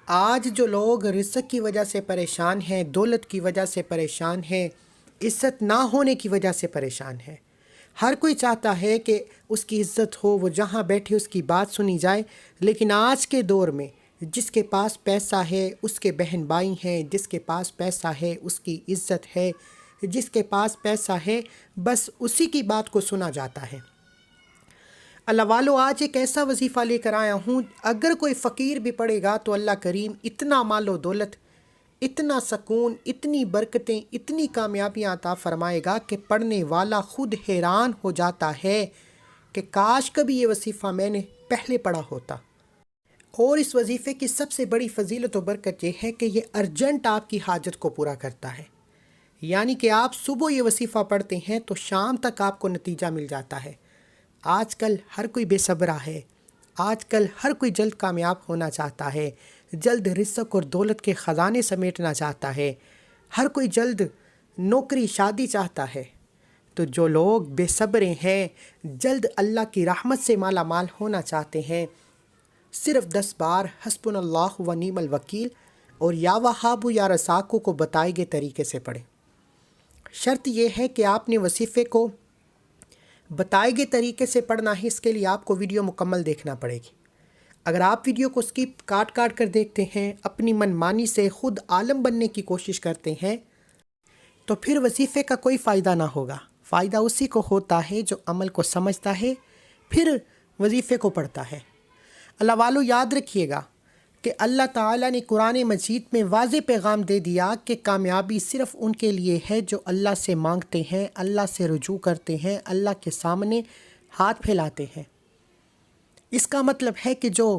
آج جو لوگ رزق کی وجہ سے پریشان ہیں، دولت کی وجہ سے پریشان ہیں، عزت نہ ہونے کی وجہ سے پریشان ہیں۔ ہر کوئی چاہتا ہے کہ اس کی عزت ہو، وہ جہاں بیٹھے اس کی بات سنی جائے، لیکن آج کے دور میں جس کے پاس پیسہ ہے اس کے بہن بھائی ہیں، جس کے پاس پیسہ ہے اس کی عزت ہے، جس کے پاس پیسہ ہے بس اسی کی بات کو سنا جاتا ہے۔ اللہ والو، آج ایک ایسا وظیفہ لے کر آیا ہوں، اگر کوئی فقیر بھی پڑھے گا تو اللہ کریم اتنا مال و دولت، اتنا سکون، اتنی برکتیں، اتنی کامیابیاں عطا فرمائے گا کہ پڑھنے والا خود حیران ہو جاتا ہے کہ کاش کبھی یہ وظیفہ میں نے پہلے پڑھا ہوتا۔ اور اس وظیفے کی سب سے بڑی فضیلت و برکت یہ ہے کہ یہ ارجنٹ آپ کی حاجت کو پورا کرتا ہے، یعنی کہ آپ صبح یہ وظیفہ پڑھتے ہیں تو شام تک آپ کو نتیجہ مل جاتا ہے۔ آج کل ہر کوئی بے صبرا ہے، آج کل ہر کوئی جلد کامیاب ہونا چاہتا ہے، جلد رزق اور دولت کے خزانے سمیٹنا چاہتا ہے، ہر کوئی جلد نوکری شادی چاہتا ہے۔ تو جو لوگ بے صبرے ہیں، جلد اللہ کی رحمت سے مالا مال ہونا چاہتے ہیں، صرف 10 بار حسبنا اللہ و نعم الوکیل اور یا وہاب یا رزاق کو بتائے گئے طریقے سے پڑھیں۔ شرط یہ ہے کہ آپ نے وظیفے کو بتائے گئے طریقے سے پڑھنا ہے، اس کے لیے آپ کو ویڈیو مکمل دیکھنا پڑے گی۔ اگر آپ ویڈیو کو سکپ کاٹ کاٹ کر دیکھتے ہیں، اپنی من مانی سے خود عالم بننے کی کوشش کرتے ہیں، تو پھر وظیفے کا کوئی فائدہ نہ ہوگا۔ فائدہ اسی کو ہوتا ہے جو عمل کو سمجھتا ہے، پھر وظیفے کو پڑھتا ہے۔ اللہ والو، یاد رکھیے گا کہ اللہ تعالیٰ نے قرآن مجید میں واضح پیغام دے دیا کہ کامیابی صرف ان کے لیے ہے جو اللہ سے مانگتے ہیں، اللہ سے رجوع کرتے ہیں، اللہ کے سامنے ہاتھ پھیلاتے ہیں۔ اس کا مطلب ہے کہ جو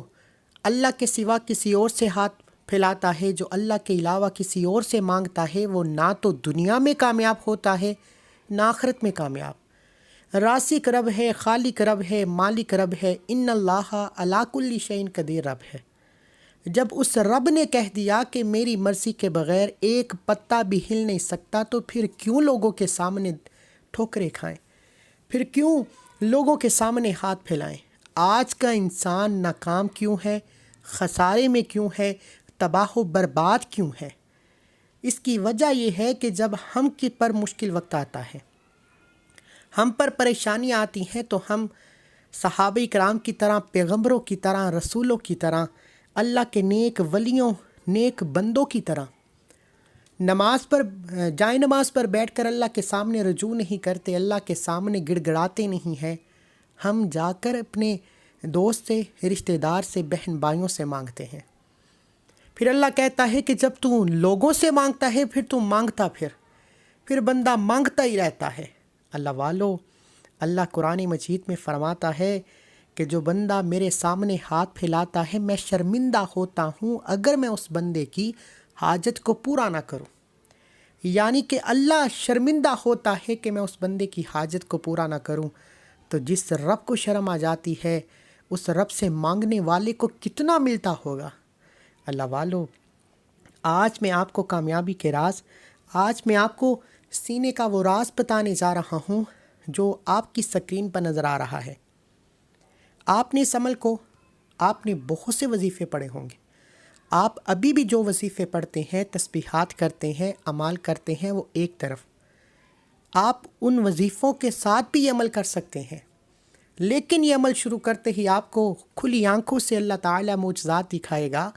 اللہ کے سوا کسی اور سے ہاتھ پھیلاتا ہے، جو اللہ کے علاوہ کسی اور سے مانگتا ہے، وہ نہ تو دنیا میں کامیاب ہوتا ہے نہ آخرت میں کامیاب۔ رازق رب ہے، خالق رب ہے، مالک رب ہے، ان اللہ علی کل شیء قدیر رب ہے۔ جب اس رب نے کہہ دیا کہ میری مرضی کے بغیر ایک پتا بھی ہل نہیں سکتا، تو پھر کیوں لوگوں کے سامنے ٹھوکریں کھائیں، پھر کیوں لوگوں کے سامنے ہاتھ پھیلائیں؟ آج کا انسان ناکام کیوں ہے، خسارے میں کیوں ہے، تباہ و برباد کیوں ہے؟ اس کی وجہ یہ ہے کہ جب ہم پر مشکل وقت آتا ہے، ہم پر پریشانیاں آتی ہیں، تو ہم صحابہ کرام کی طرح، پیغمبروں کی طرح، رسولوں کی طرح، اللہ کے نیک ولیوں، نیک بندوں کی طرح نماز پر بیٹھ کر اللہ کے سامنے رجوع نہیں کرتے، اللہ کے سامنے گڑ گڑاتے نہیں ہیں۔ ہم جا کر اپنے دوست سے، رشتہ دار سے، بہن بھائیوں سے مانگتے ہیں۔ پھر اللہ کہتا ہے کہ جب تو لوگوں سے مانگتا ہے، پھر تو مانگتا پھر بندہ مانگتا ہی رہتا ہے۔ اللہ والو، اللہ قرآن مجید میں فرماتا ہے کہ جو بندہ میرے سامنے ہاتھ پھیلاتا ہے، میں شرمندہ ہوتا ہوں اگر میں اس بندے کی حاجت کو پورا نہ کروں۔ یعنی کہ اللہ شرمندہ ہوتا ہے کہ میں اس بندے کی حاجت کو پورا نہ کروں۔ تو جس رب کو شرم آ جاتی ہے، اس رب سے مانگنے والے کو کتنا ملتا ہوگا۔ اللہ والو، آج میں آپ کو کامیابی کے راز، آج میں آپ کو سینے کا وہ راز بتانے جا رہا ہوں جو آپ کی سکرین پر نظر آ رہا ہے۔ آپ نے اس عمل کو، آپ نے بہت سے وظیفے پڑھے ہوں گے، آپ ابھی بھی جو وظیفے پڑھتے ہیں، تسبیحات کرتے ہیں، اعمال کرتے ہیں، وہ ایک طرف، آپ ان وظیفوں کے ساتھ بھی یہ عمل کر سکتے ہیں، لیکن یہ عمل شروع کرتے ہی آپ کو کھلی آنکھوں سے اللہ تعالیٰ معجزات دکھائے گا۔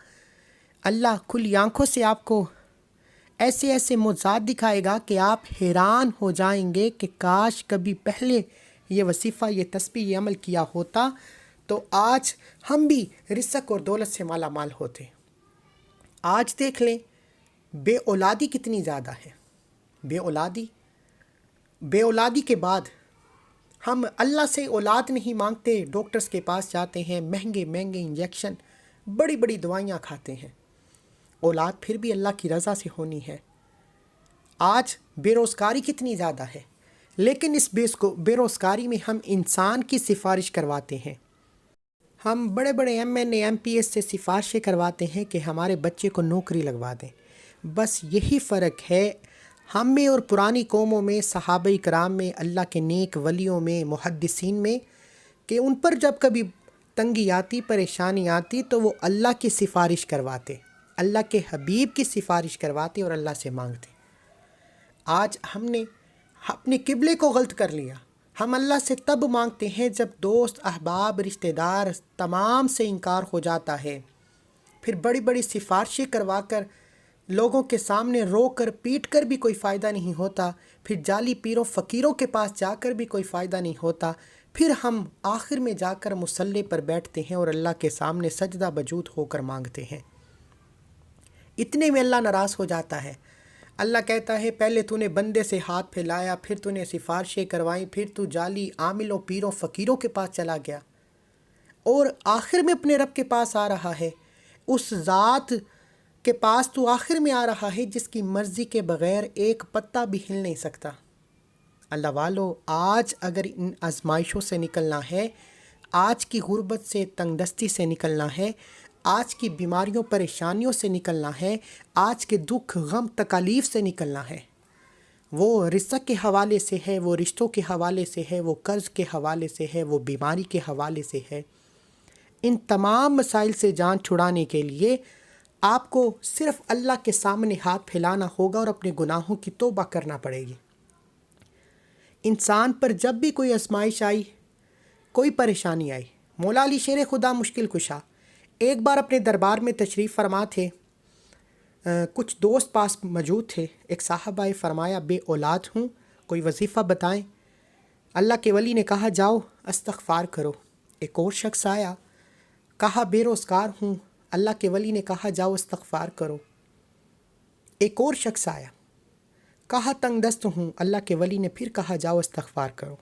اللہ کھلی آنکھوں سے آپ کو ایسے ایسے معجزات دکھائے گا کہ آپ حیران ہو جائیں گے کہ کاش کبھی پہلے یہ وظیفہ، یہ تسبیح، یہ عمل کیا ہوتا تو آج ہم بھی رزق اور دولت سے مالا مال ہوتے۔ آج دیکھ لیں بے اولادی کتنی زیادہ ہے۔ بے اولادی کے بعد ہم اللہ سے اولاد نہیں مانگتے، ڈاکٹرز کے پاس جاتے ہیں، مہنگے مہنگے انجیکشن، بڑی بڑی دوائیاں کھاتے ہیں۔ اولاد پھر بھی اللہ کی رضا سے ہونی ہے۔ آج بے روزگاری کتنی زیادہ ہے، لیکن اس بے روزگاری میں ہم انسان کی سفارش کرواتے ہیں۔ ہم بڑے بڑے MNA MPS سے سفارشیں کرواتے ہیں کہ ہمارے بچے کو نوکری لگوا دیں۔ بس یہی فرق ہے ہم میں اور پرانی قوموں میں، صحابہ کرام میں، اللہ کے نیک ولیوں میں، محدثین میں، کہ ان پر جب کبھی تنگی آتی، پریشانی آتی، تو وہ اللہ کی سفارش کرواتے۔ اللہ کے حبیب کی سفارش کرواتے اور اللہ سے مانگتے۔ آج ہم نے اپنے قبلے کو غلط کر لیا۔ ہم اللہ سے تب مانگتے ہیں جب دوست، احباب، رشتہ دار تمام سے انکار ہو جاتا ہے، پھر بڑی بڑی سفارشیں کروا کر لوگوں کے سامنے رو کر پیٹ کر بھی کوئی فائدہ نہیں ہوتا، پھر جعلی پیروں فقیروں کے پاس جا کر بھی کوئی فائدہ نہیں ہوتا، پھر ہم آخر میں جا کر مصلی پر بیٹھتے ہیں اور اللہ کے سامنے سجدہ بجود ہو کر مانگتے ہیں۔ اتنے میں اللہ ناراض ہو جاتا ہے۔ اللہ کہتا ہے پہلے تو نے بندے سے ہاتھ پھیلایا، پھر تو نے سفارشیں کروائیں، پھر تو جعلی عاملوں، پیروں، فقیروں کے پاس چلا گیا، اور آخر میں اپنے رب کے پاس آ رہا ہے۔ اس ذات کے پاس تو آخر میں آ رہا ہے جس کی مرضی کے بغیر ایک پتا بھی ہل نہیں سکتا۔ اللہ والو، آج اگر ان آزمائشوں سے نکلنا ہے، آج کی غربت سے، تنگ دستی سے نکلنا ہے، آج کی بیماریوں پریشانیوں سے نکلنا ہے، آج کے دکھ غم تکالیف سے نکلنا ہے، وہ رزق کے حوالے سے ہے، وہ رشتوں کے حوالے سے ہے، وہ قرض کے حوالے سے ہے، وہ بیماری کے حوالے سے ہے۔ ان تمام مسائل سے جان چھڑانے کے لیے آپ کو صرف اللہ کے سامنے ہاتھ پھیلانا ہوگا اور اپنے گناہوں کی توبہ کرنا پڑے گی۔ انسان پر جب بھی کوئی آزمائش آئی، کوئی پریشانی آئی، مولا علی شیر خدا مشکل کشا ایک بار اپنے دربار میں تشریف فرما تھے۔ کچھ دوست پاس موجود تھے۔ ایک صاحب آئے، فرمایا بے اولاد ہوں، کوئی وظیفہ بتائیں۔ اللہ کے ولی نے کہا جاؤ استغفار کرو۔ ایک اور شخص آیا، کہا بے روزگار ہوں۔ اللہ کے ولی نے کہا جاؤ استغفار کرو۔ ایک اور شخص آیا، کہا تنگ دست ہوں۔ اللہ کے ولی نے پھر کہا جاؤ استغفار کرو۔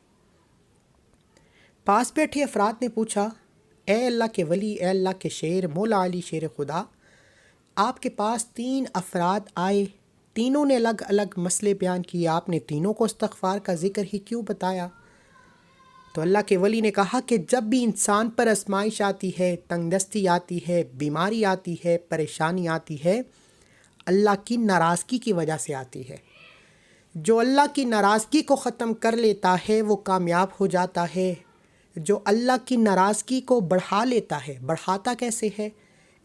پاس بیٹھے افراد نے پوچھا اے اللہ کے ولی، اے اللہ کے شیر، مولا علی شیر خدا، آپ کے پاس 3 افراد آئے، تینوں نے الگ الگ مسئلے بیان کیے، آپ نے تینوں کو استغفار کا ذکر ہی کیوں بتایا؟ تو اللہ کے ولی نے کہا کہ جب بھی انسان پر آزمائش آتی ہے، تنگ دستی آتی ہے، بیماری آتی ہے، پریشانی آتی ہے، اللہ کی ناراضگی کی وجہ سے آتی ہے۔ جو اللہ کی ناراضگی کو ختم کر لیتا ہے وہ کامیاب ہو جاتا ہے۔ جو اللہ کی ناراضگی کو بڑھا لیتا ہے، بڑھاتا کیسے ہے؟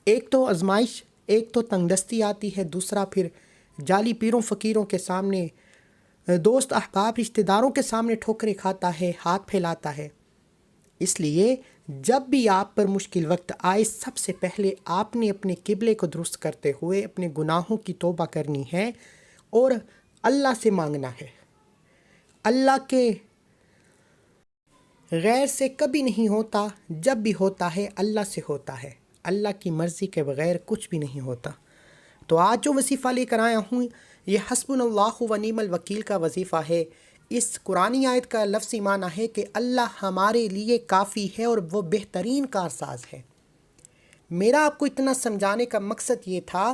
ایک تو آزمائش، ایک تو تنگ دستی آتی ہے، دوسرا پھر جعلی پیروں فقیروں کے سامنے، دوست احباب رشتہ داروں کے سامنے ٹھوکریں کھاتا ہے، ہاتھ پھیلاتا ہے۔ اس لیے جب بھی آپ پر مشکل وقت آئے، سب سے پہلے آپ نے اپنے قبلے کو درست کرتے ہوئے اپنے گناہوں کی توبہ کرنی ہے اور اللہ سے مانگنا ہے۔ اللہ کے غیر سے کبھی نہیں ہوتا، جب بھی ہوتا ہے اللہ سے ہوتا ہے۔ اللہ کی مرضی کے بغیر کچھ بھی نہیں ہوتا۔ تو آج جو وظیفہ لے کر آیا ہوں، یہ حسبنا اللہ و نعم الوکیل کا وظیفہ ہے۔ اس قرآنی آیت کا لفظی معنی ہے کہ اللہ ہمارے لیے کافی ہے اور وہ بہترین کارساز ہے۔ میرا آپ کو اتنا سمجھانے کا مقصد یہ تھا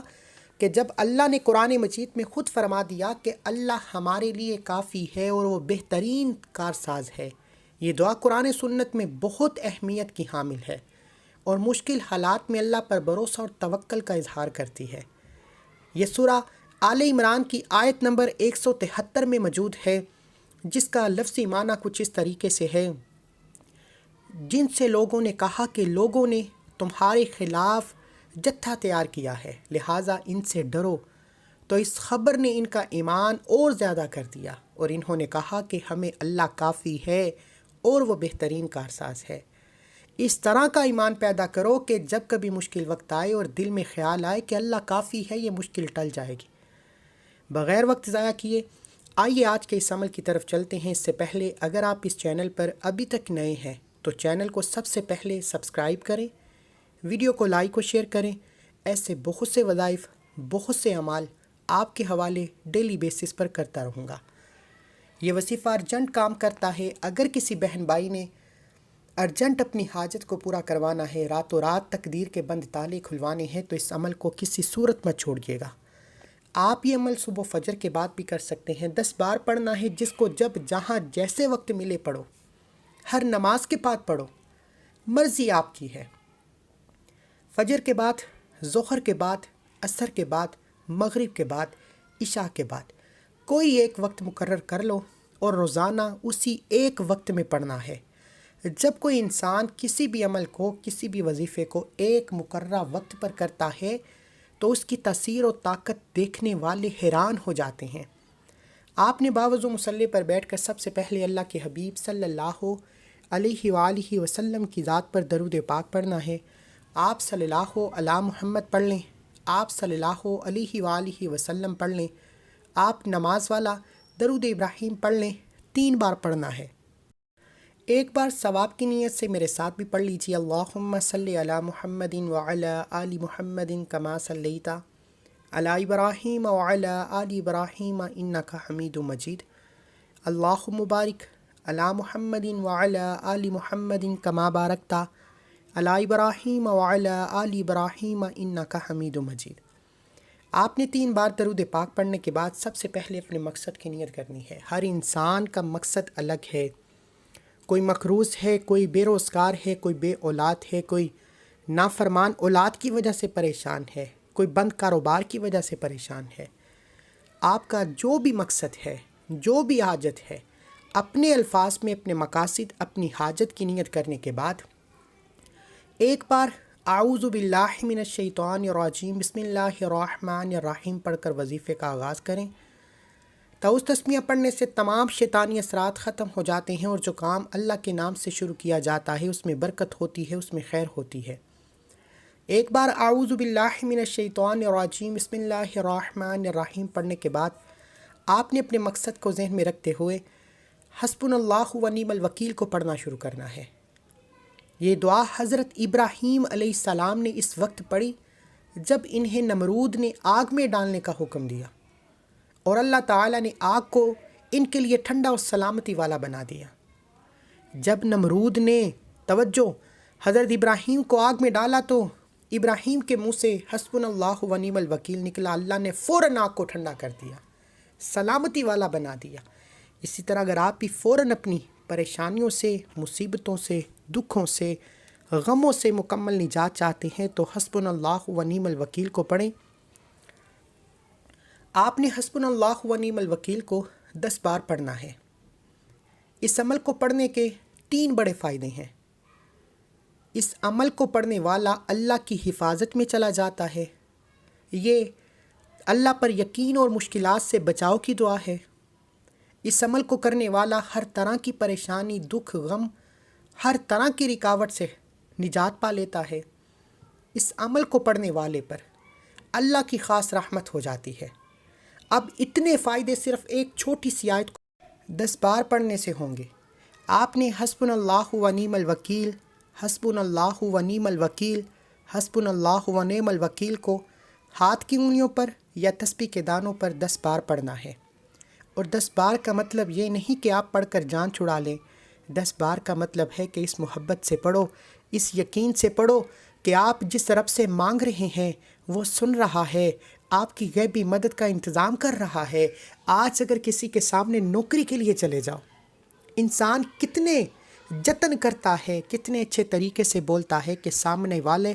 کہ جب اللہ نے قرآن مجید میں خود فرما دیا کہ اللہ ہمارے لیے کافی ہے اور وہ بہترین کارساز ہے، یہ دعا قرآن سنت میں بہت اہمیت کی حامل ہے اور مشکل حالات میں اللہ پر بھروسہ اور توکل کا اظہار کرتی ہے۔ یہ سورہ آل عمران کی آیت نمبر 173 میں موجود ہے، جس کا لفظی معنی کچھ اس طریقے سے ہے، جن سے لوگوں نے کہا کہ لوگوں نے تمہارے خلاف جتھا تیار کیا ہے، لہٰذا ان سے ڈرو، تو اس خبر نے ان کا ایمان اور زیادہ کر دیا اور انہوں نے کہا کہ ہمیں اللہ کافی ہے اور وہ بہترین کارساز ہے۔ اس طرح کا ایمان پیدا کرو کہ جب کبھی مشکل وقت آئے اور دل میں خیال آئے کہ اللہ کافی ہے، یہ مشکل ٹل جائے گی۔ بغیر وقت ضائع کیے آئیے آج کے اس عمل کی طرف چلتے ہیں۔ اس سے پہلے اگر آپ اس چینل پر ابھی تک نئے ہیں تو چینل کو سب سے پہلے سبسکرائب کریں، ویڈیو کو لائک و شیئر کریں۔ ایسے بہت سے وظائف، بہت سے اعمال آپ کے حوالے ڈیلی بیسس پر کرتا رہوں گا۔ یہ وظیفہ ارجنٹ کام کرتا ہے۔ اگر کسی بہن بھائی نے ارجنٹ اپنی حاجت کو پورا کروانا ہے، راتوں رات تقدیر کے بند تالے کھلوانے ہیں، تو اس عمل کو کسی صورت مت چھوڑیے گا۔ آپ یہ عمل صبح فجر کے بعد بھی کر سکتے ہیں۔ 10 بار پڑھنا ہے، جس کو جب جہاں جیسے وقت ملے پڑھو، ہر نماز کے بعد پڑھو، مرضی آپ کی ہے۔ فجر کے بعد، ظہر کے بعد، عصر کے بعد، مغرب کے بعد، عشاء کے بعد، کوئی ایک وقت مقرر کر لو اور روزانہ اسی ایک وقت میں پڑھنا ہے۔ جب کوئی انسان کسی بھی عمل کو، کسی بھی وظیفے کو ایک مقررہ وقت پر کرتا ہے تو اس کی تاثیر و طاقت دیکھنے والے حیران ہو جاتے ہیں۔ آپ نے باوضو مصلی پر بیٹھ کر سب سے پہلے اللہ کے حبیب صلی اللہ علیہ وآلہ وسلم کی ذات پر درود پاک پڑھنا ہے۔ آپ صلی اللہ علی محمد پڑھ لیں، آپ صلی اللہ علیہ وآلہ وسلم پڑھ لیں، آپ نماز والا درود ابراہیم پڑھ لیں، 3 بار پڑھنا ہے۔ ایک بار ثواب کی نیت سے میرے ساتھ بھی پڑھ لیجیے، اللہم صلی علی محمد وعلی آل محمد کما صلیت علی ابراہیم وعلی آل ابراہیم انک حمید مجید، اللہم بارک علی محمد وعلی آل محمد کما بارکت علی ابراہیم وعلی آل ابراہیم انک حمید مجید۔ آپ نے 3 بار درود پاک پڑھنے کے بعد سب سے پہلے اپنے مقصد کی نیت کرنی ہے۔ ہر انسان کا مقصد الگ ہے، کوئی مقروض ہے، کوئی بے روزگار ہے، کوئی بے اولاد ہے، کوئی نافرمان اولاد کی وجہ سے پریشان ہے، کوئی بند کاروبار کی وجہ سے پریشان ہے۔ آپ کا جو بھی مقصد ہے، جو بھی حاجت ہے، اپنے الفاظ میں اپنے مقاصد، اپنی حاجت کی نیت کرنے کے بعد ایک بار اعوذ باللہ من الشیطان الرجیم بسم اللہ الرحمن الرحیم پڑھ کر وظیفے کا آغاز کریں۔ تعوذ تسمیہ پڑھنے سے تمام شیطانی اثرات ختم ہو جاتے ہیں، اور جو کام اللہ کے نام سے شروع کیا جاتا ہے اس میں برکت ہوتی ہے، اس میں خیر ہوتی ہے۔ ایک بار اعوذ باللہ من الشیطان الرجیم بسم اللہ الرحمن الرحیم پڑھنے کے بعد آپ نے اپنے مقصد کو ذہن میں رکھتے ہوئے حسبنا اللہ و نعم الوکیل کو پڑھنا شروع کرنا ہے۔ یہ دعا حضرت ابراہیم علیہ السلام نے اس وقت پڑھی جب انہیں نمرود نے آگ میں ڈالنے کا حکم دیا، اور اللہ تعالیٰ نے آگ کو ان کے لیے ٹھنڈا اور سلامتی والا بنا دیا۔ جب نمرود نے حضرت ابراہیم کو آگ میں ڈالا تو ابراہیم کے منہ سے حسبنا اللہ و نعم الوکیل نکلا، اللہ نے فوراً آگ کو ٹھنڈا کر دیا، سلامتی والا بنا دیا۔ اسی طرح اگر آپ بھی فوراً اپنی پریشانیوں سے، مصیبتوں سے، دکھوں سے، غموں سے مکمل نجات چاہتے ہیں تو حسبنا اللہ و نعم الوکیل کو پڑھیں۔ آپ نے حسبنا اللہ و نعم الوکیل کو 10 بار پڑھنا ہے۔ اس عمل کو پڑھنے کے 3 بڑے فائدے ہیں۔ اس عمل کو پڑھنے والا اللہ کی حفاظت میں چلا جاتا ہے، یہ اللہ پر یقین اور مشکلات سے بچاؤ کی دعا ہے۔ اس عمل کو کرنے والا ہر طرح کی پریشانی، دکھ، غم، ہر طرح کی رکاوٹ سے نجات پا لیتا ہے۔ اس عمل کو پڑھنے والے پر اللہ کی خاص رحمت ہو جاتی ہے۔ اب اتنے فائدے صرف ایک چھوٹی سی آیت کو 10 بار پڑھنے سے ہوں گے۔ آپ نے حسبنا اللہ و نعم الوکیل، حسبنا اللہ و نعم الوکیل، حسبنا اللہ و نعم الوکیل کو ہاتھ کی انگلیوں پر یا تسبیح کے دانوں پر 10 بار پڑھنا ہے۔ اور 10 بار کا مطلب یہ نہیں کہ آپ پڑھ کر جان چھڑا لیں، 10 بار کا مطلب ہے کہ اس محبت سے پڑھو، اس یقین سے پڑھو کہ آپ جس رب سے مانگ رہے ہیں وہ سن رہا ہے، آپ کی غیبی مدد کا انتظام کر رہا ہے۔ آج اگر کسی کے سامنے نوکری کے لیے چلے جاؤ، انسان کتنے جتن کرتا ہے، کتنے اچھے طریقے سے بولتا ہے کہ سامنے والے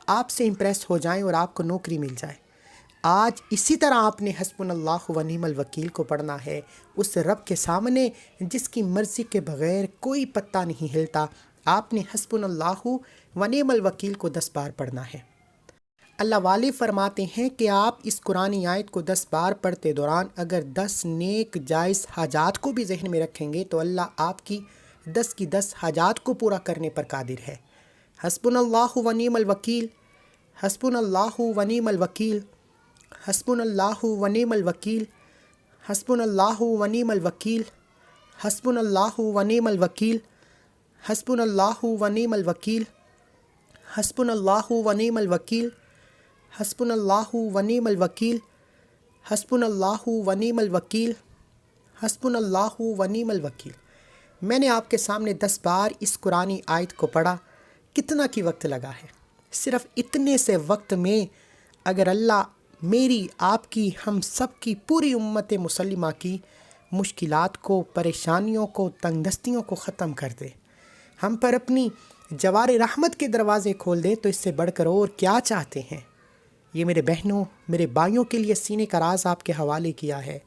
آپ سے امپریس ہو جائیں اور آپ کو نوکری مل جائے۔ آج اسی طرح آپ نے حسبنا اللہ و نعم الوکیل کو پڑھنا ہے، اس رب کے سامنے جس کی مرضی کے بغیر کوئی پتہ نہیں ہلتا۔ آپ نے حسبنا اللہ و نعم الوکیل کو 10 بار پڑھنا ہے۔ اللہ والے فرماتے ہیں کہ آپ اس قرآنی آیت کو 10 بار پڑھتے دوران اگر 10 نیک جائز حاجات کو بھی ذہن میں رکھیں گے تو اللہ آپ کی 10 کی 10 حاجات کو پورا کرنے پر قادر ہے۔ حسبنا اللہ و نعم الوکیل، حسبنا اللہ و نعم الوکیل، حسبنا اللہ و نعم الوکیل، حسبنا اللہ و نعم الوکیل، حسبنا اللہ و نعم الوکیل، حسبنا اللہ و نعم الوکیل، حسبنا اللہ و نعم الوکیل، حسبنا اللہ و نعم الوکیل، حسبنا اللہ و نعم الوکیل، حسبنا اللہ و نعم الوکیل۔ میں نے آپ کے سامنے 10 بار اس قرآنی آیت کو پڑھا، کتنا کی وقت لگا ہے؟ صرف اتنے سے وقت میں اگر اللہ میری، آپ کی، ہم سب کی، پوری امت مسلمہ کی مشکلات کو، پریشانیوں کو، تنگ دستیوں کو ختم کر دے، ہم پر اپنی جوار رحمت کے دروازے کھول دے، تو اس سے بڑھ کر اور کیا چاہتے ہیں؟ یہ میرے بہنوں، میرے بھائیوں کے لیے سینے کا راز آپ کے حوالے کیا ہے۔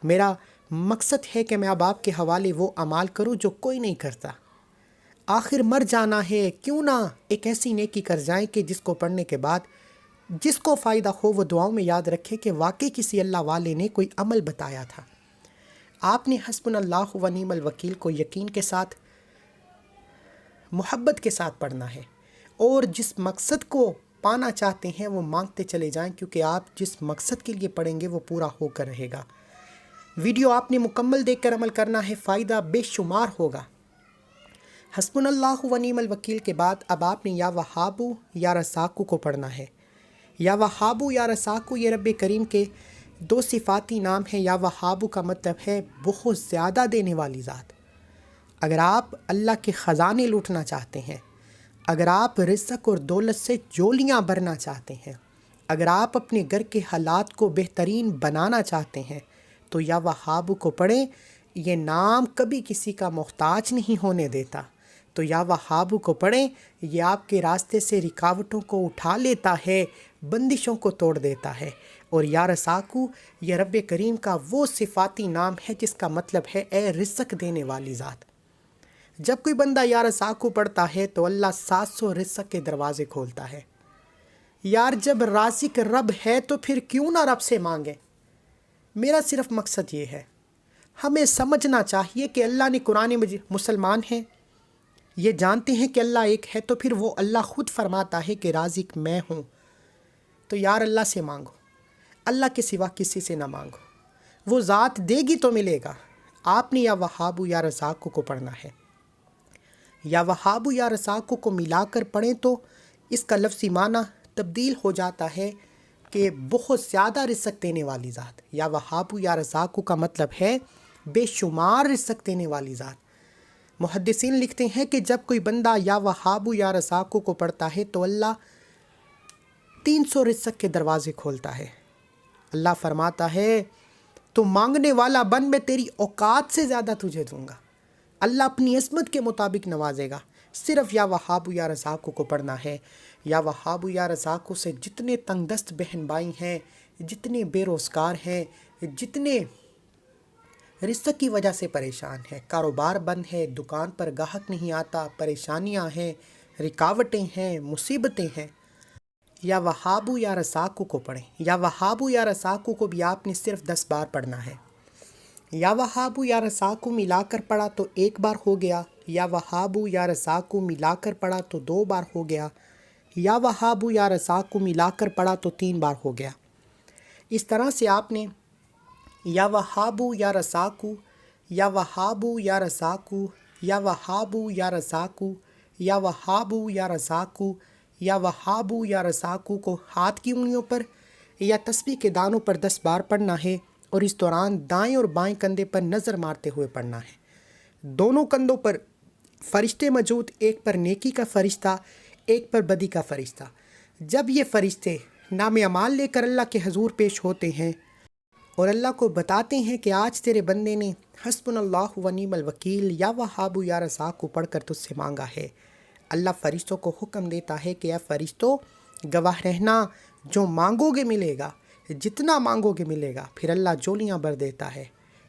میرا مقصد ہے کہ میں اب آپ کے حوالے وہ اعمال کروں جو کوئی نہیں کرتا۔ آخر مر جانا ہے، کیوں نہ ایک ایسی نیکی کر جائیں کہ جس کو پڑھنے کے بعد جس کو فائدہ ہو وہ دعاؤں میں یاد رکھے کہ واقعی کسی اللہ والے نے کوئی عمل بتایا تھا۔ آپ نے حسبنا اللہ و نعم الوکیل کو یقین کے ساتھ، محبت کے ساتھ پڑھنا ہے، اور جس مقصد کو پانا چاہتے ہیں وہ مانگتے چلے جائیں، کیونکہ آپ جس مقصد کے لیے پڑھیں گے وہ پورا ہو کر رہے گا۔ ویڈیو آپ نے مکمل دیکھ کر عمل کرنا ہے، فائدہ بے شمار ہوگا۔ حسبنا اللہ و نعم الوکیل کے بعد اب آپ نے یا وہابو یا رزاقو کو پڑھنا ہے۔ یا وہابو یا رزاقو یہ رب کریم کے دو صفاتی نام ہیں۔ یا وہابو کا مطلب ہے بہت زیادہ دینے والی ذات۔ اگر آپ اللہ کے خزانے لوٹنا چاہتے ہیں، اگر آپ رزق اور دولت سے جولیاں بھرنا چاہتے ہیں، اگر آپ اپنے گھر کے حالات کو بہترین بنانا چاہتے ہیں تو یا وہابو کو پڑھیں۔ یہ نام کبھی کسی کا محتاج نہیں ہونے دیتا، تو یا وہابو کو پڑھیں۔ یہ آپ کے راستے سے رکاوٹوں کو اٹھا لیتا ہے، بندشوں کو توڑ دیتا ہے۔ اور یا رزاقو یہ رب کریم کا وہ صفاتی نام ہے جس کا مطلب ہے اے رزق دینے والی ذات۔ جب کوئی بندہ یا رزاقو پڑھتا ہے تو اللہ 700 رزق کے دروازے کھولتا ہے۔ یار جب رازق رب ہے تو پھر کیوں نہ رب سے مانگیں؟ میرا صرف مقصد یہ ہے، ہمیں سمجھنا چاہیے کہ اللہ نے قرآن مجید، مسلمان ہیں، یہ جانتے ہیں کہ اللہ ایک ہے، تو پھر وہ اللہ خود فرماتا ہے کہ رازق میں ہوں۔ تو یار اللہ سے مانگو، اللہ کے سوا کسی سے نہ مانگو، وہ ذات دے گی تو ملے گا۔ آپ نے یا وہابو یا رزاقو کو پڑھنا ہے۔ یا وہابو یا رزاقو کو ملا کر پڑھیں تو اس کا لفظی معنی تبدیل ہو جاتا ہے کہ بہت زیادہ رزق دینے والی ذات۔ یا وہابو یا رزاقو کا مطلب ہے بے شمار رزق دینے والی ذات۔ محدثین لکھتے ہیں کہ جب کوئی بندہ یا وہابو یا رزاقو کو پڑھتا ہے تو اللہ 300 رزق کے دروازے کھولتا ہے۔ اللہ فرماتا ہے تو مانگنے والا بن، میں تیری اوقات سے زیادہ تجھے دوں گا۔ اللہ اپنی عظمت کے مطابق نوازے گا۔ صرف یا وہابو یا رزاقو کو پڑھنا ہے۔ یا وہابو یا رزاقو سے جتنے تنگ دست بہن بھائی ہیں، جتنے بے روزگار ہیں، جتنے رزق کی وجہ سے پریشان ہیں، کاروبار بند ہے، دکان پر گاہک نہیں آتا، پریشانیاں ہیں، رکاوٹیں ہیں، مصیبتیں ہیں، یا وہابو یا رزاقو کو پڑھیں۔ یا وہابو یا رزاقو کو بھی آپ نے صرف 10 بار پڑھنا ہے۔ یا وہابو یا رزاقو ملا کر پڑھا تو 1 بار ہو گیا۔ یا وہابو یا رزاقو ملا کر پڑھا تو 2 بار ہو گیا۔ یا وہابو یا رزاقو ملا کر پڑھا تو 3 بار ہو گیا۔ اس طرح سے آپ نے یا وہابو یا رزاقو، یا وہابو یا رزاقو، یا وہابو یا رزاقو، یا وہابو یا رزاقو، یا وہابو یا رزاقو کو ہاتھ کی انگلیوں پر یا تسبیح کے دانوں پر 10 بار پڑھنا ہے، اور اس دوران دائیں اور بائیں کندھے پر نظر مارتے ہوئے پڑھنا ہے۔ دونوں کندھوں پر فرشتے موجود، ایک پر نیکی کا فرشتہ، ایک پر بدی کا فرشتہ۔ جب یہ فرشتے نام اعمال لے کر اللہ کے حضور پیش ہوتے ہیں اور اللہ کو بتاتے ہیں کہ آج تیرے بندے نے حسبنا اللہ و نعم الوکیل یا وہابو یا رزاقو پڑھ کر تجھ سے مانگا ہے، اللہ فرشتوں کو حکم دیتا ہے کہ اے فرشتوں گواہ رہنا، جو مانگو گے ملے گا، جتنا مانگو گے ملے گا۔ پھر اللہ جولیاں بھر دیتا ہے،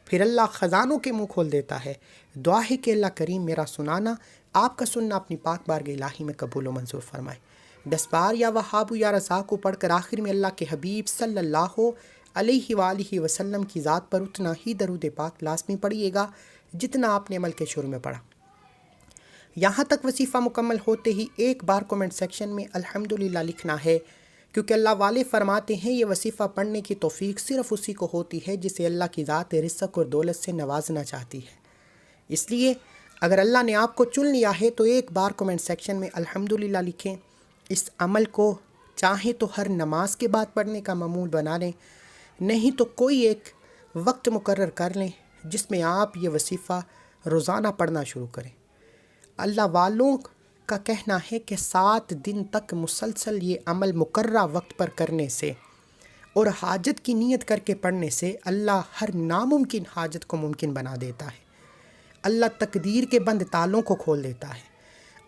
پھر اللہ خزانوں کے منہ کھول دیتا ہے۔ دعا ہے کہ اللہ کریم میرا سنانا، آپ کا سننا اپنی پاک بارگاہ الہی میں قبول و منظور فرمائے۔ 10 بار یا وہابو یا رزاقو پڑھ کر آخر میں اللہ کے حبیب صلی اللہ علیہ وآلہ وسلم کی ذات پر اتنا ہی درود پاک لازمی پڑھیے گا جتنا آپ نے عمل کے شروع میں پڑھا۔ یہاں تک وظیفہ مکمل ہوتے ہی 1 بار کومنٹ سیکشن میں الحمدللہ لکھنا ہے، کیونکہ اللہ والے فرماتے ہیں یہ وظیفہ پڑھنے کی توفیق صرف اسی کو ہوتی ہے جسے اللہ کی ذات رزق اور دولت سے نوازنا چاہتی ہے۔ اس لیے اگر اللہ نے آپ کو چن لیا ہے تو 1 بار کومنٹ سیکشن میں الحمدللہ لکھیں۔ اس عمل کو چاہیں تو ہر نماز کے بعد پڑھنے کا معمول بنا لیں، نہیں تو کوئی ایک وقت مقرر کر لیں جس میں آپ یہ وظیفہ روزانہ پڑھنا شروع کریں۔ اللہ والوں کا کہنا ہے کہ 7 دن تک مسلسل یہ عمل مقررہ وقت پر کرنے سے اور حاجت کی نیت کر کے پڑھنے سے اللہ ہر ناممکن حاجت کو ممکن بنا دیتا ہے۔ اللہ تقدیر کے بند تالوں کو کھول دیتا ہے۔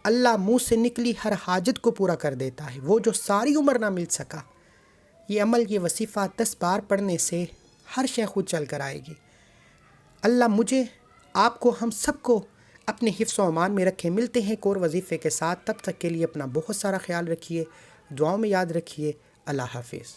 اللہ منہ سے نکلی ہر حاجت کو پورا کر دیتا ہے، وہ جو ساری عمر نہ مل سکا۔ یہ عمل، یہ وظیفہ 10 بار پڑھنے سے ہر شے خود چل کر آئے گی۔ اللہ مجھے، آپ کو، ہم سب کو اپنے حفظ و امان میں رکھے۔ ملتے ہیں ایک اور وظیفے کے ساتھ، تب تک کے لیے اپنا بہت سارا خیال رکھیے، دعاؤں میں یاد رکھیے۔ اللہ حافظ.